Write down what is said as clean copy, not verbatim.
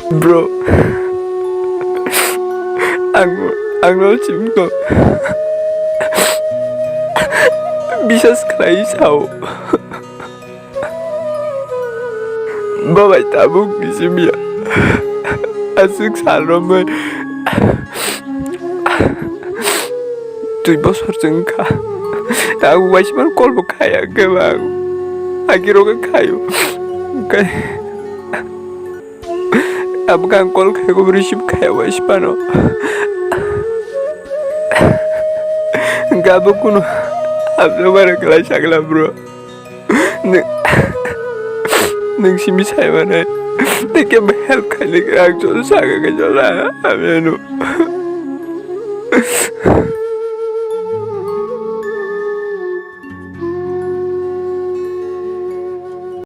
Bro, आंनाव जिमखौ बिसास खालायसाव बाबाय tabuk di sini ya asik salomon 2 bosorजों ka aku wajman kolbo kaya gebang akhirnya kayu kan abang kol kayak gue berisip kayak wajpano nggak kuno abang mana kelas agak bro neng sih bisa mana nek yang help kali kerang jual saga kejualan amenu